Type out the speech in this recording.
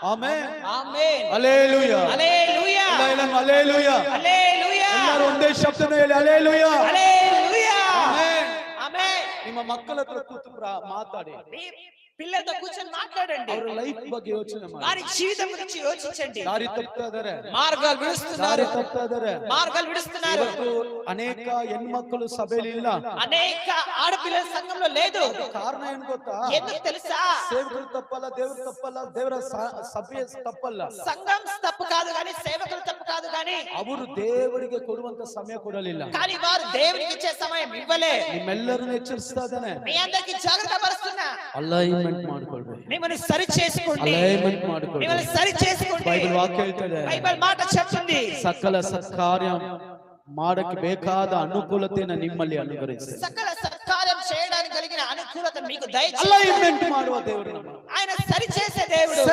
amen amen hallelujah hallelujah hallelujah hallelujah ಎಲ್ಲರೂ ಒಂದೇ ಶಬ್ದನ ಹೇಳಿ ಹಲ್ಲೆಲೂಯಾ హల్లెలూయా ಆಮೆನ್ ఆమేన్ ನಿಮ್ಮ ಮಕ್ಕಳ ಹತ್ರ ಕೂತು ಮಾತಾಡಿ మీ పిల్లలతో కూర్చొని మాట్లాడండి ಅವರ లైఫ్ ಬಗ್ಗೆ ಯೋಚನೆ ಮಾಡಿ వారి జీవితం గురించి యోచించండి ದಾರಿ ತಪ್ತಾ ಇದ್ದಾರೆ మార్గాలు ದಾರಿ విడుస్తున్నారు ತಪ್ತಾ ಇದ್ದಾರೆ మార్గాలు విడుస్తున్నారు ಇವತ್ತು ಅನೇಕ ಹೆಣ್ಮಕ್ಕಳು ಸಭೆಯಲ್ಲಿ ಇಲ್ಲ అనేక ఆడపిల్లల సంఘంలో లేదు ಕಾರಣ ಏನು ಗೊತ್ತಾ ఎందుకు తెలుసా ಸೇವಕರು ತಪ್ಪಲ್ಲ ದೇವರು ತಪ್ಪಲ್ಲ ದೇವರ ಸಭೆ ತಪ್ಪಲ್ಲ సంఘం తప్పు కాదు గాని సేవకులు తప్పు కాదు గాని ಅವರು ದೇವರಿಗೆ ಕೊಡುವಂತ ಸಮಯ ಕೊಡಲಿಲ್ಲ కానీ వారు దేవునికి ఇచ్చే సమయం ఇవ్వలే ನಿಮ್ಮೆಲ್ಲರನ್ನು ಎಚ್ಚರಿಸ್ತಾ ಇದ್ದಾನೆ మీ అందరికి జాగ్రత్త పరుస్తున్నా ಅಲೈನ್ಮೆಂಟ್ ಮಾಡ್ಕೊಳ್ಬೇಕು మిమ్మల్ని సరి చేసుకోండి ಅಲೈನ್ಮೆಂಟ್ ಮಾಡ್ಕೊಳ್ಬೇಕು మిమ్మల్ని సరి చేసుకోండి ಬೈಬಲ್ ವಾಕ್ಯ ಹೇಳ್ತದೆ బైబిల్ మాట చెప్తుంది ಸಕಲ ಸತ್ಕಾರ್ಯ ಮಾಡಕ್ಕೆ ಬೇಕಾದ ಅನುಕೂಲತೆಯನ್ನು ನಿಮ್ಮಲ್ಲಿ ಅನುಗ್ರಹಿಸಿ సకల సత్కార్యం చేయడానికి కలిగిన అనుకూలత మీకు దయచేసి ಅಲೈನ್ಮೆಂಟ್ ಮಾಡುವ ದೇವರು ఆయన సరి చేసే దేవుడు